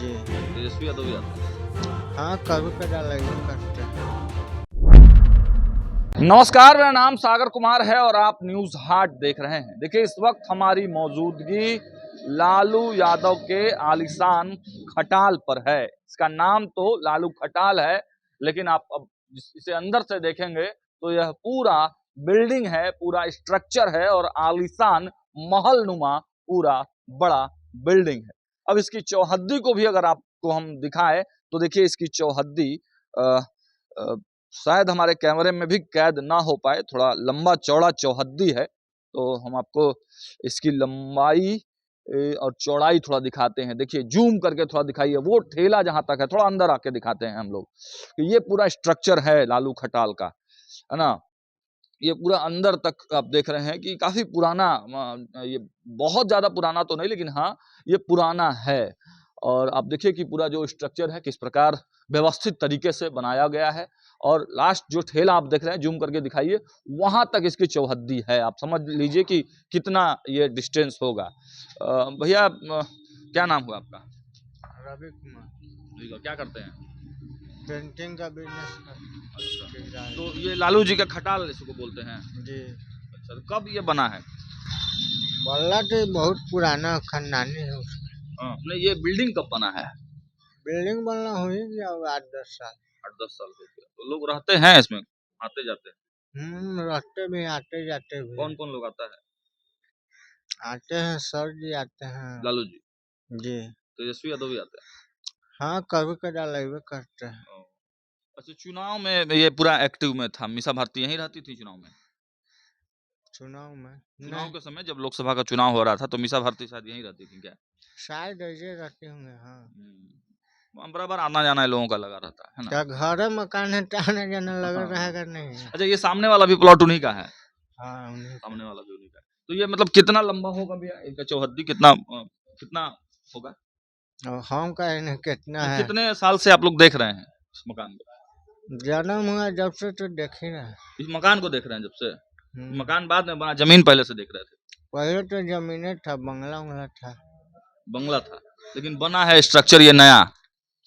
जी। तेजस्वी यादव भी आता है। हाँ, कभी कदार लगबे करते हैं। नमस्कार, मेरा नाम सागर कुमार है और आप न्यूज हाट देख रहे हैं। देखिए, इस वक्त हमारी मौजूदगी लालू यादव के आलीशान खटाल पर है। इसका नाम तो लालू खटाल है, लेकिन आप अब इसे अंदर से देखेंगे तो यह पूरा बिल्डिंग है, पूरा स्ट्रक्चर है और आलीशान महल नुमा पूरा बड़ा बिल्डिंग है। अब इसकी चौहद्दी को भी अगर आपको हम दिखाएं तो देखिए, इसकी चौहद्दी शायद हमारे कैमरे में भी कैद ना हो पाए, थोड़ा लंबा चौड़ा चौहद्दी है। तो हम आपको इसकी लंबाई और चौड़ाई थोड़ा दिखाते हैं। देखिए, जूम करके थोड़ा दिखाइए, वो ठेला जहां तक है, थोड़ा अंदर आके दिखाते हैं हम लोग कि ये पूरा स्ट्रक्चर है लालू खटाल का, है ना। ये पूरा अंदर तक आप देख रहे हैं कि काफी पुराना, ये बहुत ज्यादा पुराना तो नहीं, लेकिन हाँ, ये पुराना है। और आप देखिए कि पूरा जो स्ट्रक्चर है किस प्रकार व्यवस्थित तरीके से बनाया गया है। और लास्ट जो ठेला आप देख रहे हैं, जूम करके दिखाइए, वहां तक इसकी चौहद्दी है। आप समझ लीजिए कि कितना ये डिस्टेंस होगा। भैया, क्या नाम हुआ आपका? रवि कुमार। क्या करते हैं? पेंटिंग का बिजनेस करते हैं। तो ये लालू जी का खटाल इसको बोलते हैं। जी। अच्छा, तो कब ये बना है? बल्ला तो बहुत पुराना खानदानी है उसका। नहीं, ये बिल्डिंग कब बना है? बिल्डिंग बनना हो ही गया होगा 8-10 साल। 8-10 साल हो गया। तो लोग रहते हैं इसमें, आते जाते हैं? रहते भी आते जाते भी। कौन कौन लोग आता है? आते हैं, सर जी आते हैं। लालू जी? जी। तेजस्वी यादव भी आते हैं? हाँ, कभी कदार लगबे करते हैं। अच्छा, चुनाव में ये पूरा एक्टिव में था, मीसा भारती यहीं रहती थी चुनाव में? चुनाव में चुनाव नहीं, के समय जब लोकसभा का चुनाव हो रहा था तो मीसा भारती शायद यहीं रहती थी क्या? शायद ऐसे रहते होंगे। हाँ, बराबर आना जाना लोगों का लगा रहता है ना। क्या घर मकान है, आने जाने लगा हाँ। रहेगा नहीं है। अच्छा, ये सामने वाला भी प्लॉट उन्हीं का है? हाँ, उन्हीं का। सामने वाला भी उन्हीं का है। तो ये मतलब कितना लंबा होगा भैया, इनका चौहद्दी कितना कितना होगा? और हम कहे नहीं कितना है। कितने साल से आप लोग देख रहे हैं इस मकान को? जन्म हुआ जब से तो देख ही रहे। इस मकान को देख रहे हैं जब से? हम्म। मकान बाद में बना, जमीन पहले से देख रहे थे? पहले तो जमीने था, बंगला उंगला था। बंगला था, लेकिन बना है स्ट्रक्चर ये नया।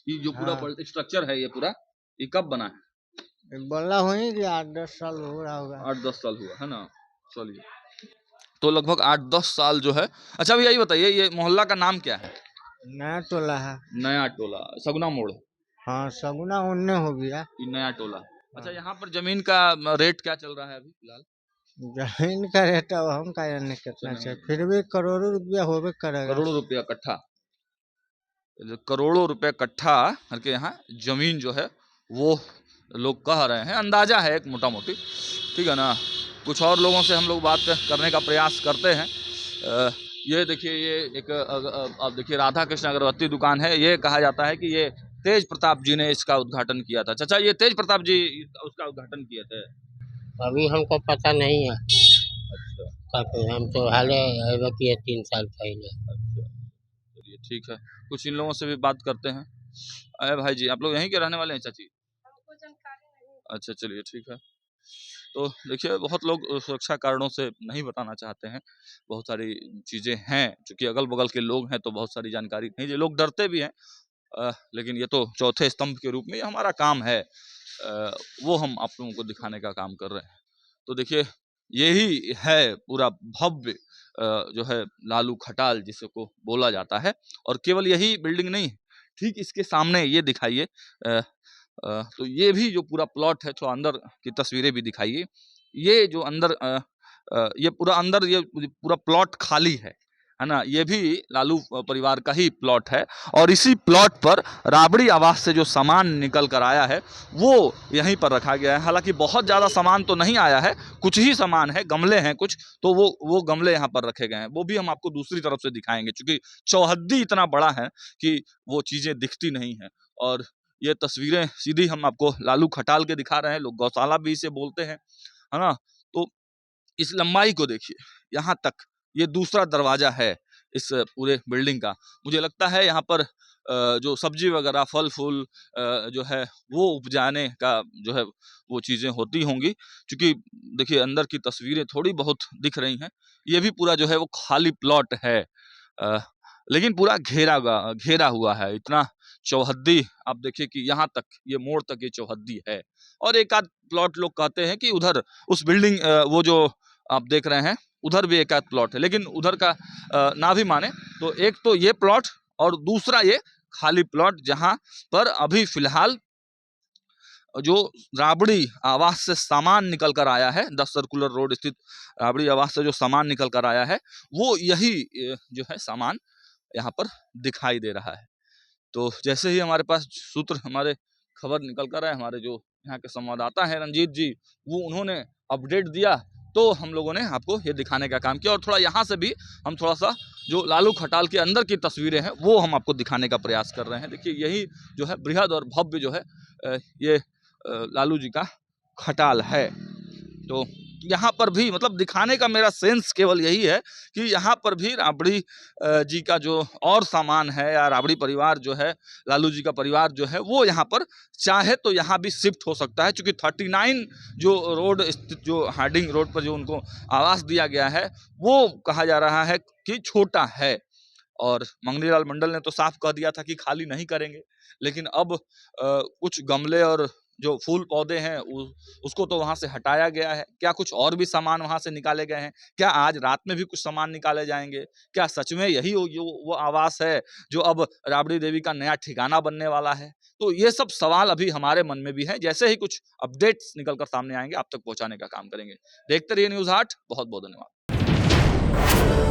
ये जो पूरा हाँ, स्ट्रक्चर है, ये पूरा, ये कब बना है? बल्ला हो ही गया, 8-10 साल हो रहा होगा। 8-10 साल हुआ है ना। चलिए, तो लगभग 8-10 साल जो है। अच्छा, भैया ये बताइए, ये मोहल्ला का नाम क्या है? नया टोला है। नया टोला, सगुना मोड़? हाँ, सगुना उन्ने हो गया। ये नया टोला। अच्छा, हाँ। यहाँ पर जमीन का रेट क्या चल रहा है अभी फिलहाल? जमीन का रेट अब हम का जाने कितना चाहिए, फिर भी करोड़ों रुपया होबे करेगा। करोड़ों रुपया कट्ठा? करोड़ों रुपए कट्ठा करके यहाँ जमीन जो है वो लोग कह रहे हैं, अंदाजा है एक मोटा मोटी, ठीक है ना। कुछ और लोगों से हम लोग बात करने का प्रयास करते हैं। ये देखिए, ये एक आप देखिए, राधा कृष्ण अगरबत्ती दुकान है। ये कहा जाता है कि ये तेज प्रताप जी ने इसका उद्घाटन किया था। चाचा, ये तेज प्रताप जी उसका उद्घाटन किए थे? अभी हमको पता नहीं है। अच्छा। काफी हम तो हाले आए किए 3 साल पहले। अच्छा, चलिए ठीक है, कुछ इन लोगों से भी बात करते हैं। अरे भाई जी, आप लोग यहीं के रहने वाले हैं चाची? अच्छा, चलिए ठीक है। तो देखिए, बहुत लोग सुरक्षा कारणों से नहीं बताना चाहते हैं। बहुत सारी चीज़ें हैं, चूँकि अगल-बगल के लोग हैं तो बहुत सारी जानकारी नहीं, जो लोग डरते भी हैं। लेकिन ये तो चौथे स्तंभ के रूप में ये हमारा काम है, वो हम आप लोगों को दिखाने का काम कर रहे हैं। तो देखिए, यही है पूरा भव्य जो है लालू खटाल जिसको बोला जाता है। और केवल यही बिल्डिंग नहीं, ठीक इसके सामने ये दिखाइए, तो ये भी जो पूरा प्लॉट है, थोड़ा अंदर की तस्वीरें भी दिखाइए। ये जो अंदर ये पूरा अंदर, ये पूरा प्लॉट खाली है ना। ये भी लालू परिवार का ही प्लॉट है। और इसी प्लॉट पर राबड़ी आवास से जो सामान निकल कर आया है वो यहीं पर रखा गया है। हालांकि बहुत ज़्यादा सामान तो नहीं आया है, कुछ ही सामान है, गमले हैं कुछ, तो वो गमले यहाँ पर रखे गए हैं। वो भी हम आपको दूसरी तरफ से दिखाएंगे, क्योंकि चौहद्दी इतना बड़ा है कि वो चीज़ें दिखती नहीं हैं। और ये तस्वीरें सीधी हम आपको लालू खटाल के दिखा रहे हैं, लोग गौशाला भी इसे बोलते हैं, है ना। तो इस लंबाई को देखिए, यहाँ तक ये दूसरा दरवाजा है इस पूरे बिल्डिंग का। मुझे लगता है यहाँ पर जो सब्जी वगैरह, फल फूल जो है वो उपजाने का जो है वो चीज़ें होती होंगी, क्योंकि देखिए अंदर की तस्वीरें थोड़ी बहुत दिख रही हैं। ये भी पूरा जो है वो खाली प्लॉट है। लेकिन पूरा घेरा हुआ है। इतना चौहद्दी आप देखिए कि यहाँ तक, ये मोड़ तक ये चौहद्दी है। और एक आध प्लॉट लोग कहते हैं कि उधर उस बिल्डिंग वो जो आप देख रहे हैं उधर भी एक आध प्लॉट है, लेकिन उधर का ना भी माने तो एक तो ये प्लॉट और दूसरा ये खाली प्लॉट, जहां पर अभी फिलहाल जो राबड़ी आवास से सामान निकल कर आया है, 10 सर्कुलर रोड स्थित राबड़ी आवास से जो सामान निकल कर आया है वो यही जो है सामान यहाँ पर दिखाई दे रहा है। तो जैसे ही हमारे पास सूत्र, हमारे खबर निकल कर आए, हमारे जो यहाँ के संवाददाता हैं रंजीत जी, वो उन्होंने अपडेट दिया तो हम लोगों ने आपको ये दिखाने का काम किया। और थोड़ा यहाँ से भी हम थोड़ा सा जो लालू खटाल के अंदर की तस्वीरें हैं वो हम आपको दिखाने का प्रयास कर रहे हैं। देखिए यही जो है बृहद और भव्य जो है ये लालू जी का खटाल है। तो यहाँ पर भी मतलब दिखाने का मेरा सेंस केवल यही है कि यहाँ पर भी राबड़ी जी का जो और सामान है, या राबड़ी परिवार जो है, लालू जी का परिवार जो है, वो यहाँ पर चाहे तो यहाँ भी शिफ्ट हो सकता है। क्योंकि 39 जो रोड स्थित जो हार्डिंग रोड पर जो उनको आवास दिया गया है वो कहा जा रहा है कि छोटा है। और मंगनी लाल मंडल ने तो साफ कह दिया था कि खाली नहीं करेंगे, लेकिन अब कुछ गमले और जो फूल पौधे हैं उसको तो वहां से हटाया गया है। क्या कुछ और भी सामान वहां से निकाले गए हैं? क्या आज रात में भी कुछ सामान निकाले जाएंगे? क्या सच में यही वो आवास है जो अब राबड़ी देवी का नया ठिकाना बनने वाला है? तो ये सब सवाल अभी हमारे मन में भी है। जैसे ही कुछ अपडेट्स निकलकर सामने आएंगे आप तक पहुंचाने का काम करेंगे। देखते रहिए न्यूज़ 8। बहुत बहुत धन्यवाद।